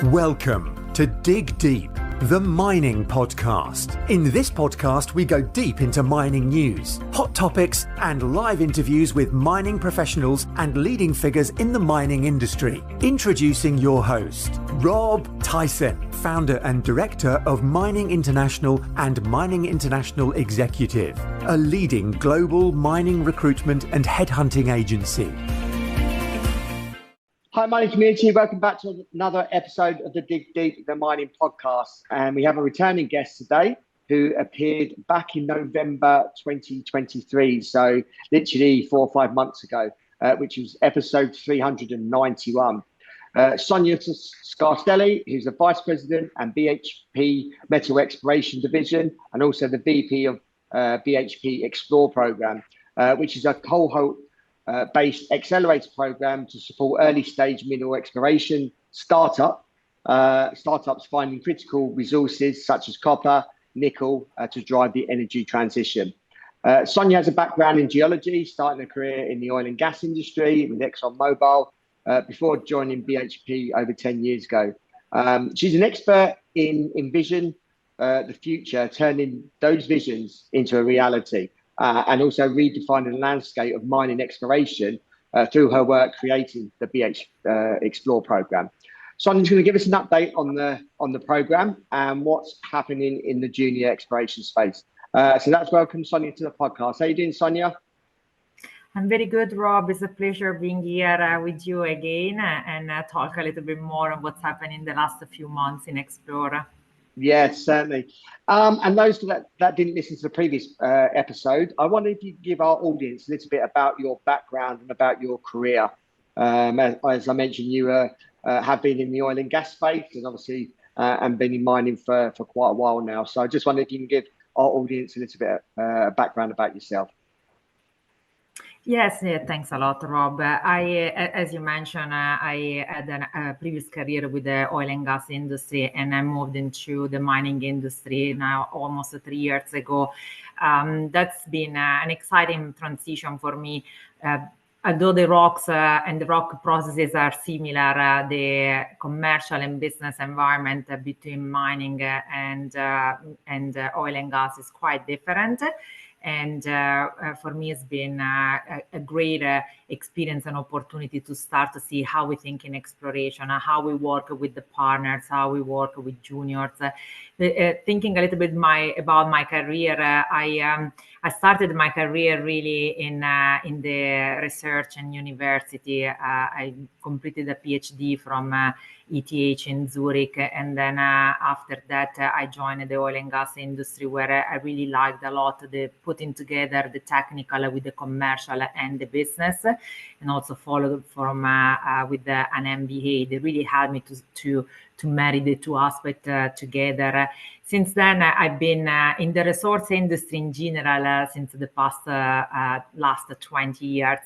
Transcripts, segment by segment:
Welcome to Dig Deep, the mining podcast. In this podcast, we go deep into mining news, hot topics, and live interviews with mining professionals and leading figures in the mining industry. Introducing your host, Rob Tyson, founder and director of Mining International and Mining International Executive, a leading global mining recruitment and headhunting agency. Hi, mining community. Welcome back to another episode of the Dig Deep, the mining podcast. And we have a returning guest today who appeared back in November 2023. So literally 4 or 5 months ago, which was episode 391. Sonia Scarselli, who's the Vice President and BHP Metal Exploration Division, and also the VP of BHP Xplor program, which is a cohort-based accelerator program to support early-stage mineral exploration startups finding critical resources such as copper, nickel to drive the energy transition. Sonia has a background in geology, starting a career in the oil and gas industry with Exxon-Mobil before joining BHP over 10 years ago. She's an expert in envision the future, turning those visions into a reality. And also redefining the landscape of mining exploration through her work creating the BHP Xplor program. Sonia's going to give us an update on the program and what's happening in the junior exploration space. So let's welcome Sonia to the podcast. How are you doing, Sonia? I'm very good, Rob. It's a pleasure being here with you again and talk a little bit more on what's happened in the last few months in Xplor. Yes, certainly. And those that didn't listen to the previous episode, I wonder if you could give our audience a little bit about your background and about your career. As I mentioned, you have been in the oil and gas space and obviously and been in mining for quite a while now. So I just wonder if you can give our audience a little bit of background about yourself. Yes, thanks a lot, Rob. As you mentioned, I had a previous career with the oil and gas industry, and I moved into the mining industry now almost 3 years ago. That's been an exciting transition for me. Although the rocks and the rock processes are similar, the commercial and business environment between mining and oil and gas is quite different. And for me, it's been a great experience and opportunity to start to see how we think in exploration, how we work with the partners, how we work with juniors. Thinking a little bit about my career, I started my career really in the research and university. I completed a PhD from ETH in Zurich, and then after that I joined the oil and gas industry, where I really liked a lot the putting together the technical with the commercial and the business, and also followed from with an MBA. They really helped me to marry the two aspects together. Since then, I've been in the resource industry in general since the past last 20 years,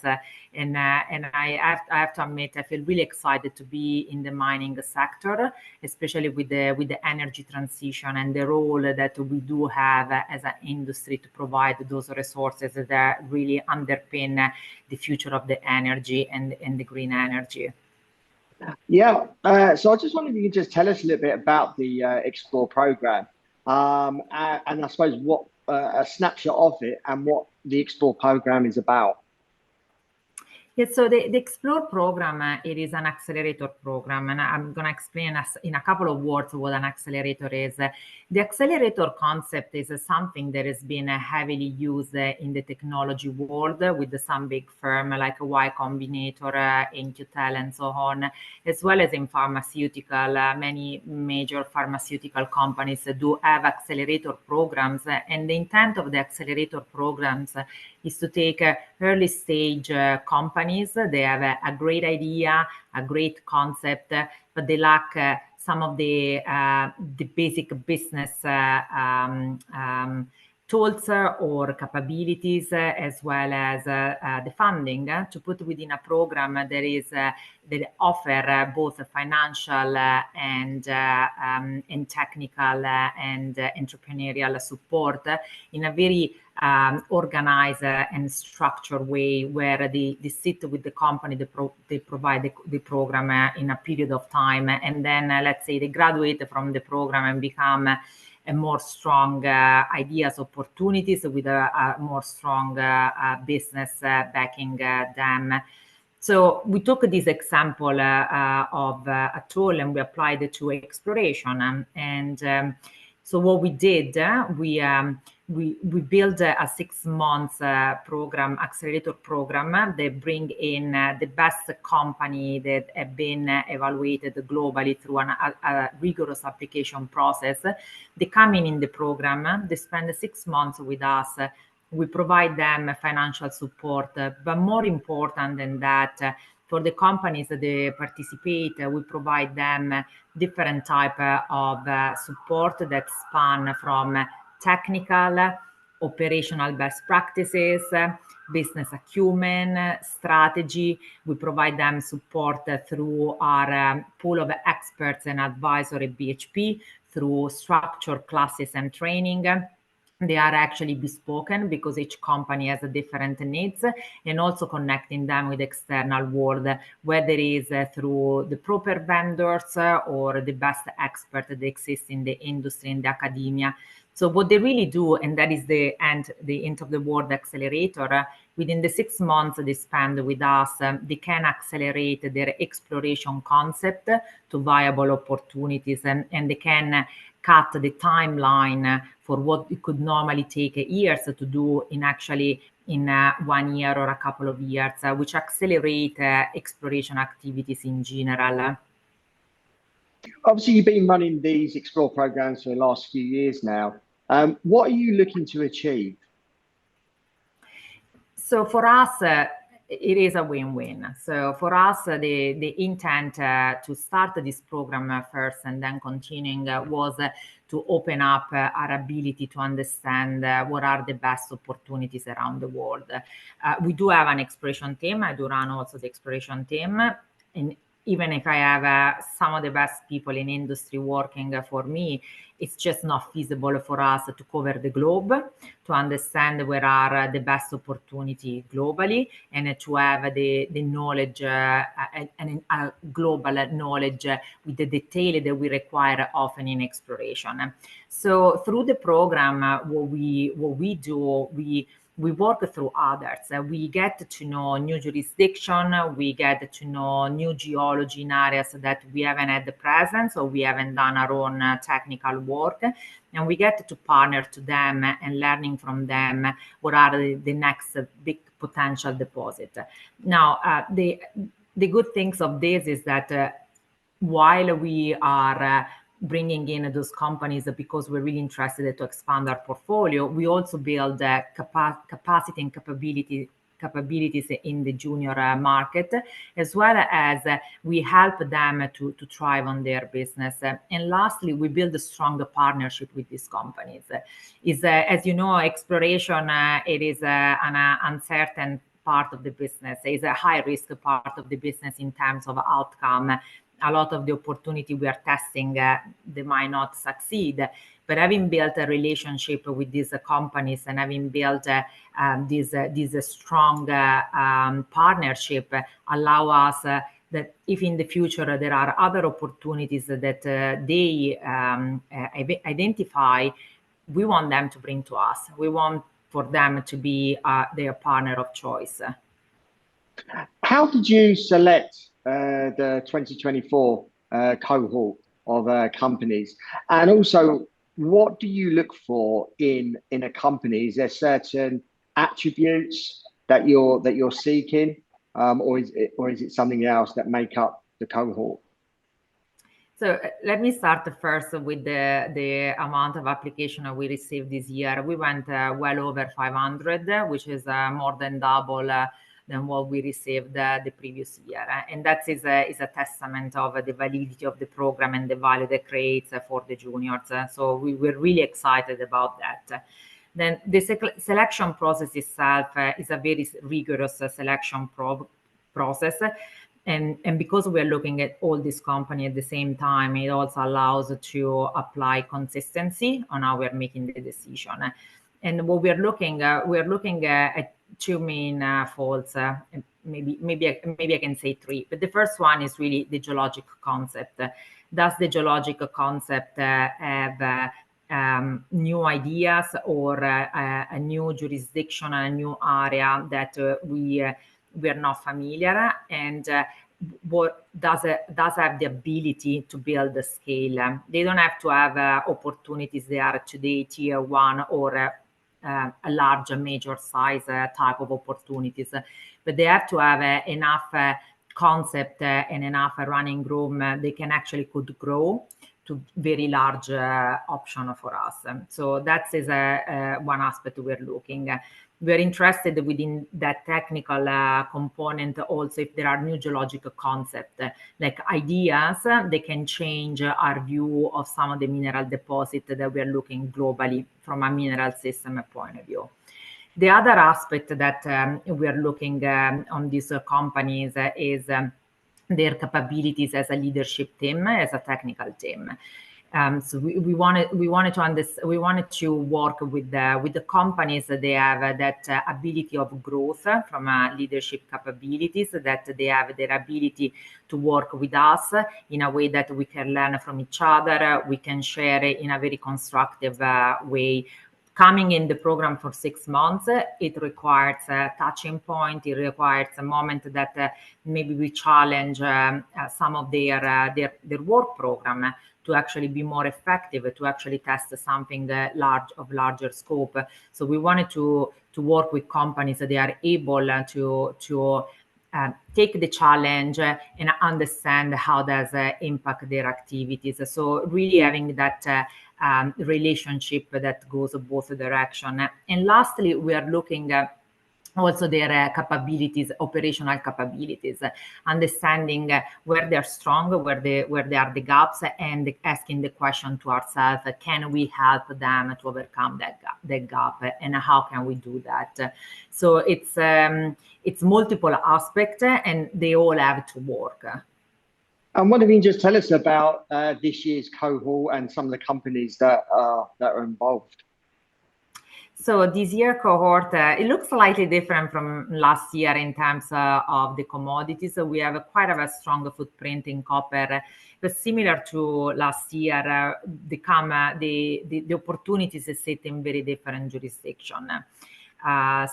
and I have to admit I feel really excited to be in the mining sector, especially with the energy transition and the role that we do have as an industry to provide those resources that really underpin the future of the energy and the green energy. Yeah, so I just wondered if you could just tell us a little bit about the Xplor program, and I suppose what a snapshot of it and what the Xplor program is about. Yes, so the Xplor program, it is an accelerator program, and I'm going to explain in a couple of words what an accelerator is. The accelerator concept is something that has been heavily used in the technology world with some big firm like Y Combinator, Intel, and so on, as well as in pharmaceutical. Many major pharmaceutical companies do have accelerator programs, and the intent of the accelerator programs is to take early stage companies. They have a great idea, a great concept, but they lack some of the basic business tools or capabilities, as well as the funding to put within a program that offer both financial and technical and entrepreneurial support in a very organized and structured way, where they sit with the company, they provide the program in a period of time, and then let's say they graduate from the program and become a more strong ideas, opportunities with a more strong business backing them. So we took this example of a tool and we applied it to exploration. So what we did, we built a 6 months program, accelerator program, that bring in the best company that have been evaluated globally through a rigorous application process. They come in the program, they spend 6 months with us. We provide them financial support, but more important than that, for the companies that they participate, we provide them different type of support that span from technical, operational best practices, business acumen, strategy. We provide them support through our pool of experts and advisors at BHP, through structured classes and training. They are actually bespoken because each company has a different needs, and also connecting them with external world, whether it is through the proper vendors or the best expert that exists in the industry and the academia. So what they really do, and that is the end of the word accelerator, within the 6 months they spend with us, they can accelerate their exploration concept to viable opportunities, and they can cut the timeline for what it could normally take years to do in 1 year or a couple of years, which accelerate exploration activities in general. Obviously, you've been running these Xplor programs for the last few years now. What are you looking to achieve? So for us, it is a win-win. So for us, the intent to start this program first and then continuing was to open up our ability to understand what are the best opportunities around the world. We do have an exploration team. I do run also the exploration team. And even if I have some of the best people in industry working for me, it's just not feasible for us to cover the globe, to understand where are the best opportunities globally, and to have the knowledge and a global knowledge with the detail that we require often in exploration. So through the program, what we do, we work through others. We get to know new jurisdiction. We get to know new geology in areas that we haven't had the presence, or we haven't done our own technical work. And we get to partner to them and learning from them what are the next big potential deposit. Now, the good things of this is that while we are bringing in those companies because we're really interested to expand our portfolio, we also build capacity and capabilities in the junior market, as well as we help them to thrive on their business. And lastly, we build a stronger partnership with these companies. As you know, exploration, it is an uncertain part of the business. It's a high risk part of the business in terms of outcome. A lot of the opportunity we are testing, they might not succeed. But having built a relationship with these companies and having built this strong partnership allow us that if in the future there are other opportunities that they identify, we want them to bring to us. We want for them to be their partner of choice. How did you select the 2024 cohort of companies, and also what do you look for in a company? Is there certain attributes that you're seeking, or is it something else that make up the cohort? So let me start first with the amount of application we received this year. We went well over 500, which is more than double than what we received the previous year. And that is a testament of the validity of the program and the value that creates for the juniors. So we were really excited about that. Then the selection process itself is a very rigorous selection process. And because we're looking at all these companies at the same time, it also allows to apply consistency on how we're making the decision. And what we're looking at two main folds. Maybe I can say three. But the first one is really the geologic concept. Does the geologic concept have new ideas or a new jurisdiction, a new area that we are not familiar, and what does have the ability to build the scale. They don't have to have opportunities they are today tier one or a large major size type of opportunities, but they have to have enough concept and enough running room. They can actually could grow to very large option for us. So that is one aspect we're looking. We're interested within that technical component also if there are new geological concepts, like ideas, they can change our view of some of the mineral deposits that we're looking globally from a mineral system point of view. The other aspect that we're looking on these companies is their capabilities as a leadership team, as a technical team. So we wanted to work with the companies that they have that ability of growth from leadership capabilities, that they have their ability to work with us in a way that we can learn from each other, we can share in a very constructive way. Coming in the program for 6 months, it requires a touching point. It requires a moment that maybe we challenge some of their work program to actually be more effective, to actually test something larger scope. So we wanted to work with companies that they are able to take the challenge and understand how does impact their activities. So really having that relationship that goes both direction. And lastly, we are looking at also their capabilities, operational capabilities, understanding where they're strong, where they are the gaps, and asking the question to ourselves: can we help them to overcome that gap, and how can we do that? So it's multiple aspects, and they all have to work. And what if you just tell us about this year's cohort and some of the companies that are involved? So this year cohort, it looks slightly different from last year in terms of the commodities. So we have quite a strong footprint in copper, but similar to last year, the opportunities sit in very different jurisdiction.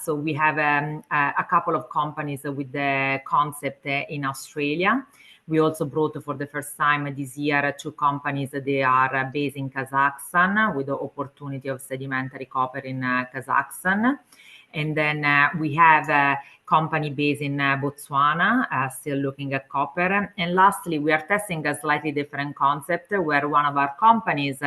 So we have a couple of companies with the concept in Australia. We also brought for the first time this year 2 companies that they are based in Kazakhstan with the opportunity of sedimentary copper in Kazakhstan. And then we have a company based in Botswana, still looking at copper. And lastly, we are testing a slightly different concept where one of our companies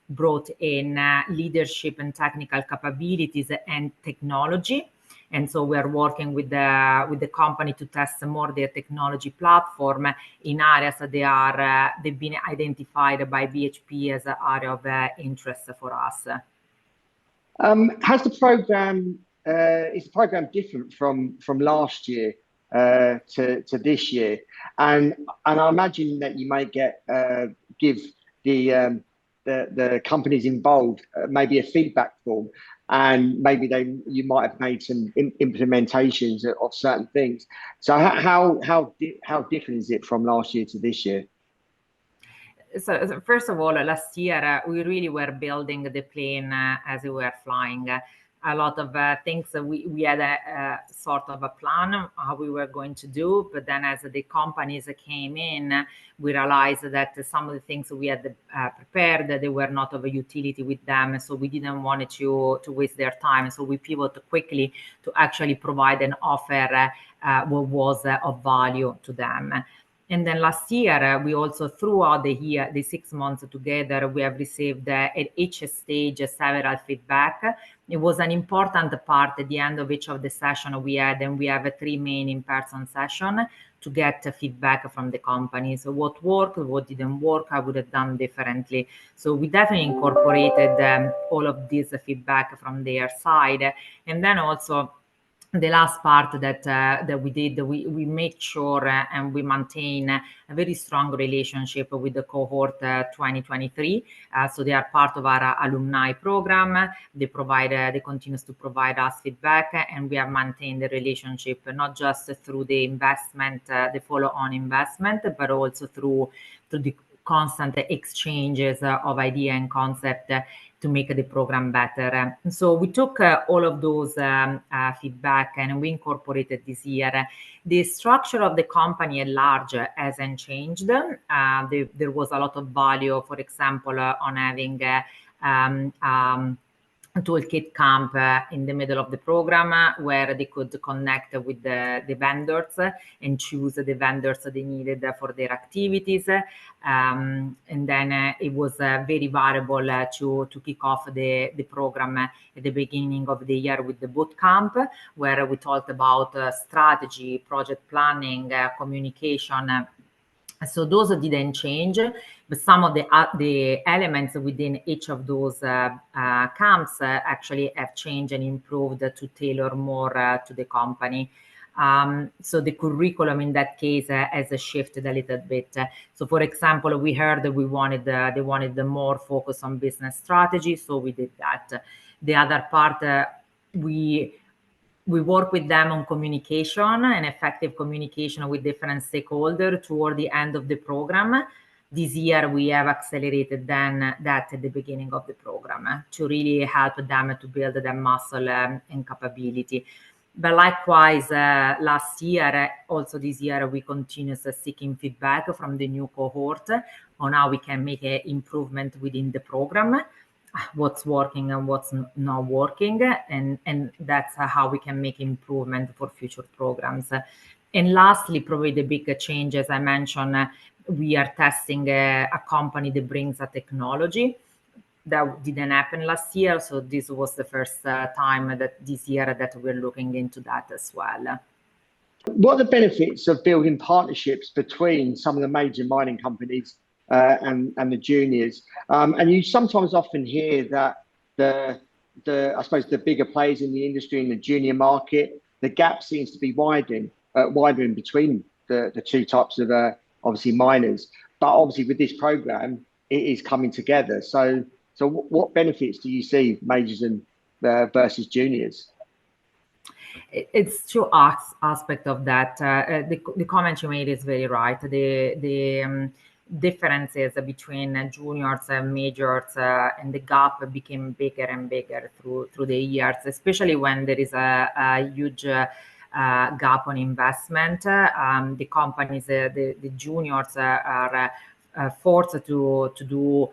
brought in leadership and technical capabilities and technology. And so we're working with the company to test more their technology platform in areas that they've been identified by BHP as an area of interest for us. Has the program is the program different from last year to this year? And I imagine that you might give the companies involved maybe a feedback form. And maybe you might have made some implementations of certain things. So how different is it from last year to this year? So first of all, last year we really were building the plane as we were flying. A lot of things we had a sort of a plan of how we were going to do, but then as the companies came in, we realized that some of the things we had prepared, they were not of a utility with them, so we didn't want to waste their time. So we pivoted quickly to actually provide an offer what was of value to them. And then last year, we also, throughout the year, the 6 months together, we have received at each stage several feedback. It was an important part at the end of each of the session we had, and we have 3 main in-person sessions to get feedback from the company. So what worked, what didn't work, I would have done differently. So we definitely incorporated all of this feedback from their side. And then also the last part that we did, we make sure and we maintain a very strong relationship with the cohort 2023. So they are part of our alumni program. They continues to provide us feedback, and we have maintained the relationship not just through the investment, the follow-on investment, but also through the constant exchanges of idea and concept to make the program better. So we took all of those feedback and we incorporated this year. The structure of the company at large hasn't changed. There was a lot of value, for example, on having toolkit camp in the middle of the program where they could connect with the vendors and choose the vendors they needed for their activities. And then it was very valuable to kick off the program at the beginning of the year with the boot camp, where we talked about strategy, project planning, communication. So those didn't change, but some of the elements within each of those camps actually have changed and improved to tailor more to the company. So the curriculum in that case has shifted a little bit. So for example, we heard that they wanted the more focus on business strategy, so we did that. The other part, we work with them on communication and effective communication with different stakeholders toward the end of the program. This year, we have accelerated that at the beginning of the program to really help them to build their muscle and capability. But likewise, last year, also this year, we continue seeking feedback from the new cohort on how we can make an improvement within the program, what's working and what's not working, and that's how we can make improvement for future programs. And lastly, probably the big change, as I mentioned, we are testing a company that brings a technology that didn't happen last year. So this was the first time that this year that we're looking into that as well. What are the benefits of building partnerships between some of the major mining companies and the juniors? And you sometimes often hear that I suppose the bigger players in the industry in the junior market, the gap seems to be widening between the two types of obviously miners. But obviously with this program, it is coming together. So what benefits do you see majors and versus juniors? It's two aspects of that. The comment you made is very right. The differences between juniors and majors and the gap became bigger and bigger through the years, especially when there is a huge gap on investment. The companies, the juniors are forced to do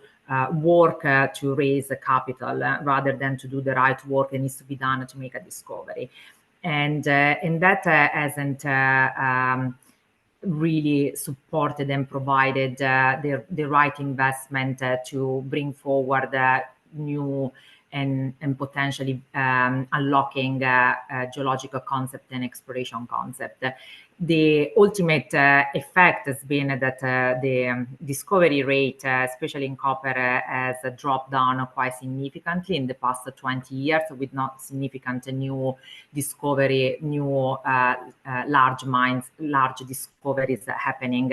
work to raise capital rather than to do the right work that needs to be done to make a discovery. And that hasn't really supported and provided the right investment to bring forward new and potentially unlocking geological concept and exploration concept. The ultimate effect has been that the discovery rate, especially in copper, has dropped down quite significantly in the past 20 years with not significant new discovery, new large mines, large discoveries happening.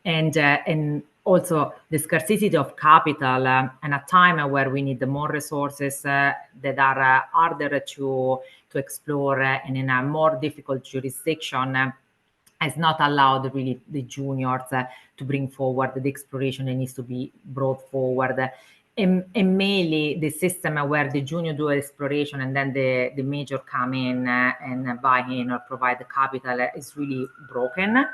And also the scarcity of capital and a time where we need more resources that are harder to explore and in a more difficult jurisdiction has not allowed really the juniors to bring forward the exploration that needs to be brought forward. And mainly the system where the junior do exploration and then the major come in and buy in or provide the capital is really broken.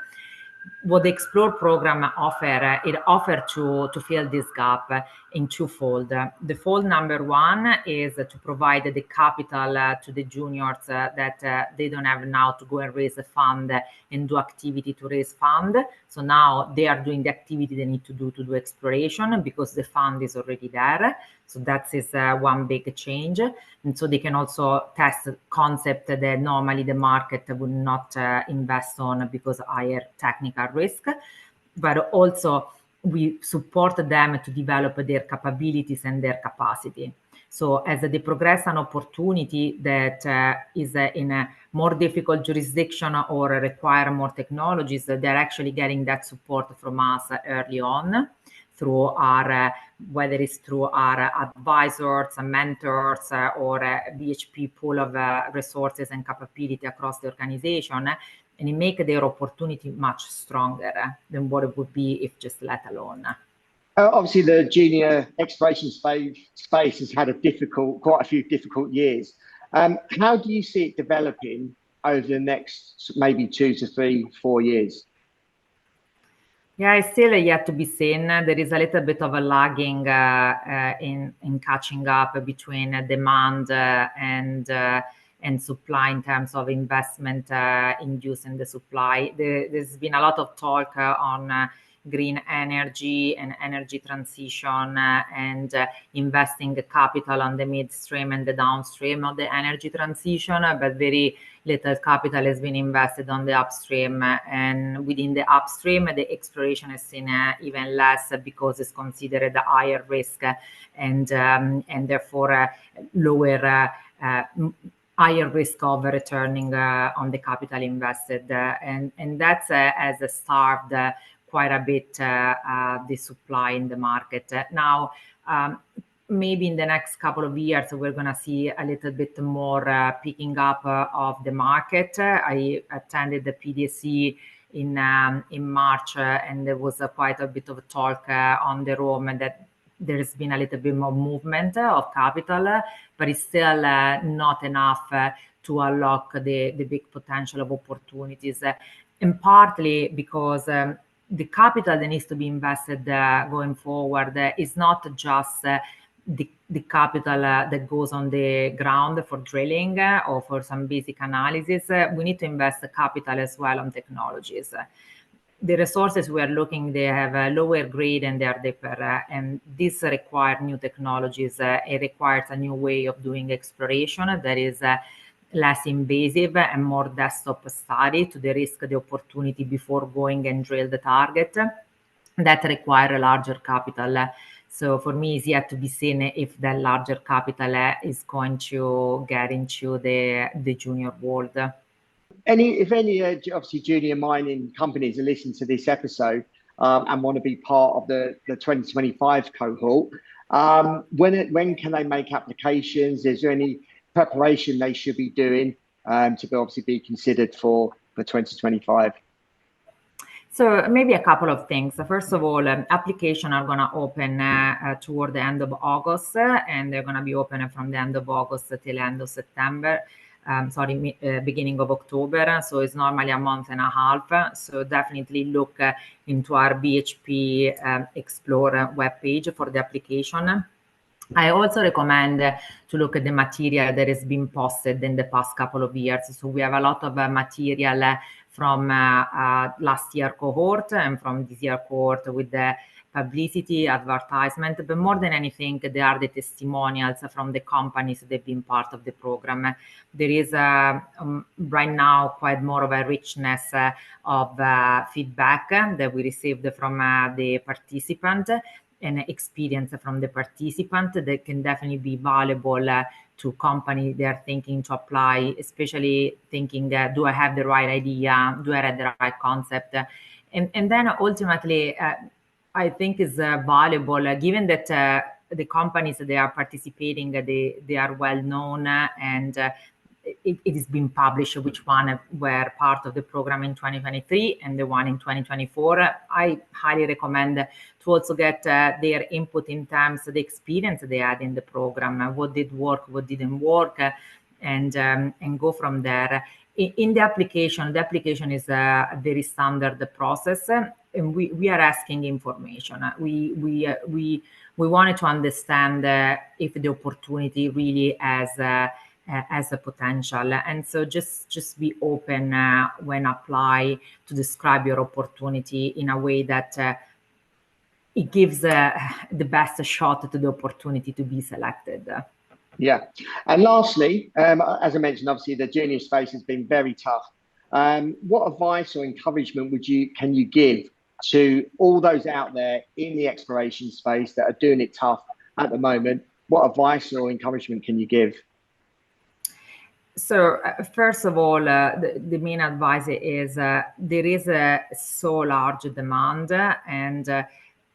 what the Xplor program offer, it offered to fill this gap in twofold. The fold number one is to provide the capital to the juniors that they don't have now to go and raise a fund and do activity to raise fund. So now they are doing the activity they need to do exploration because the fund is already there. So that is one big change. And so they can also test concept that normally the market would not invest on because higher technical risk. But also we support them to develop their capabilities and their capacity. So as they progress an opportunity that is in a more difficult jurisdiction or require more technologies, they're actually getting that support from us early on through our, whether it's through our advisors, mentors, or BHP pool of resources and capability across the organization, and it makes their opportunity much stronger than what it would be if just let alone. Obviously, the junior exploration space has had quite a few difficult years. How do you see it developing over the next maybe 2 to 3, 4 years? Yeah, it's still yet to be seen. There is a little bit of a lagging in catching up between demand and supply in terms of investment inducing the supply. There's been a lot of talk on green energy and energy transition and investing the capital on the midstream and the downstream of the energy transition, but very little capital has been invested on the upstream. And within the upstream, the exploration has seen even less because it's considered a higher risk and therefore lower higher risk of returning on the capital invested. And that's has starved quite a bit the supply in the market. Now, maybe in the next couple of years, we're going to see a little bit more picking up of the market. I attended the PDC in March, and there was quite a bit of talk on the room that there's been a little bit more movement of capital, but it's still not enough to unlock the big potential of opportunities. And partly because the capital that needs to be invested going forward is not just the capital that goes on the ground for drilling or for some basic analysis. We need to invest the capital as well on technologies. The resources we are looking, they have a lower grade and they are deeper, and this requires new technologies. It requires a new way of doing exploration that is less invasive and more desktop study to de-risk the opportunity before going and drill the target. That require a larger capital. So for me, it's yet to be seen if that larger capital is going to get into the junior world. If any obviously junior mining companies are listening to this episode and want to be part of the 2025 cohort, when can they make applications? Is there any preparation they should be doing to obviously be considered for 2025? So maybe a couple of things. First of all, applications are going to open toward the end of August, and they're going to be open from the end of August till end of September. Beginning of October. So it's normally a month and a half. So definitely look into our BHP Xplor webpage for the application. I also recommend to look at the material that has been posted in the past couple of years. So we have a lot of material from last year cohort and from this year cohort with the publicity, advertisement, but more than anything, they are the testimonials from the companies that have been part of the program. There is right now quite more of a richness of feedback that we received from the participant and experience from the participant that can definitely be valuable to companies they are thinking to apply, especially thinking, do I have the right idea? Do I have the right concept? And then ultimately, I think is valuable, given that the companies that they are participating, they are well known and it is being published which one were part of the program in 2023 and the one in 2024. I highly recommend to also get their input in terms of the experience they had in the program, what did work, what didn't work, and go from there. in the application is a very standard process, and we are asking information. We wanted to understand if the opportunity really has a potential, and so just be open when apply to describe your opportunity in a way that it gives the best shot to the opportunity to be selected. Yeah. And lastly, as I mentioned, obviously the junior space has been very tough. What advice or encouragement can you give to all those out there in the exploration space that are doing it tough at the moment? What advice or encouragement can you give? So first of all, the main advice is there is a so large demand, and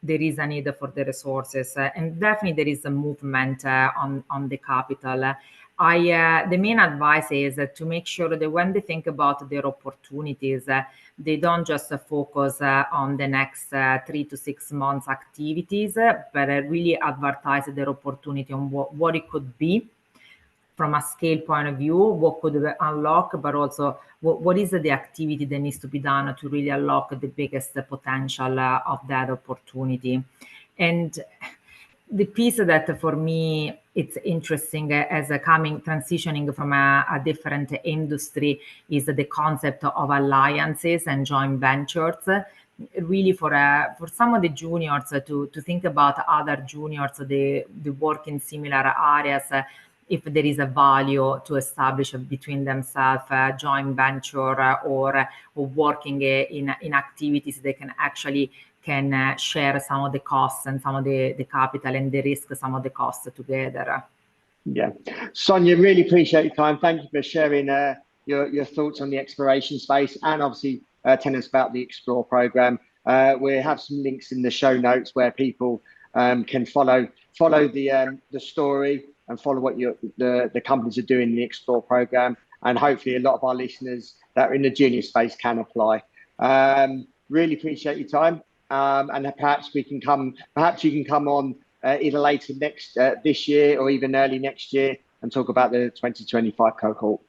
there is a need for the resources, and definitely there is a movement on the capital. The main advice is to make sure that when they think about their opportunities, they don't just focus on the next 3 to 6 months activities, but really advertise their opportunity on what it could be from a scale point of view, what could unlock, but also what is the activity that needs to be done to really unlock the biggest potential of that opportunity. And the piece that for me it's interesting as transitioning from a different industry is the concept of alliances and joint ventures. Really for some of the juniors to think about other juniors, they work in similar areas, if there is a value to establish between themselves a joint venture or working in activities they can share some of the costs and some of the capital and the risk, some of the costs together. Yeah. Sonia, really appreciate your time. Thank you for sharing your thoughts on the exploration space and obviously telling us about the Xplor program. We have some links in the show notes where people can follow the story and follow what the companies are doing in the Xplor program, and hopefully a lot of our listeners that are in the junior space can apply. Really appreciate your time, and perhaps you can come on either later this year or even early next year and talk about the 2025 cohort.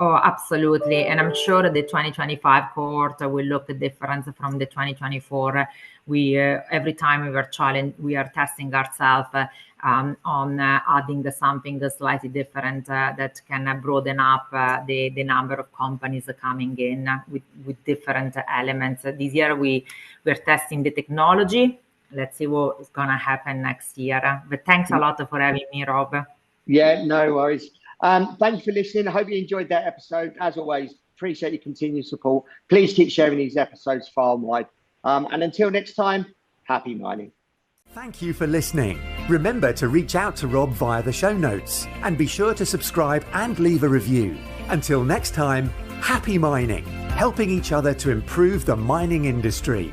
Oh, absolutely. And I'm sure the 2025 cohort will look different from the 2024. Every time we are testing ourselves on adding something slightly different that can broaden up the number of companies coming in with different elements. This year we're testing the technology. Let's see what's gonna happen next year. But thanks a lot for having me, Rob. Yeah, no worries. Thank you for listening. I hope you enjoyed that episode. As always, appreciate your continued support. Please keep sharing these episodes far and wide. And until next time, happy mining. Thank you for listening. Remember to reach out to Rob via the show notes and be sure to subscribe and leave a review. Until next time, happy mining, helping each other to improve the mining industry.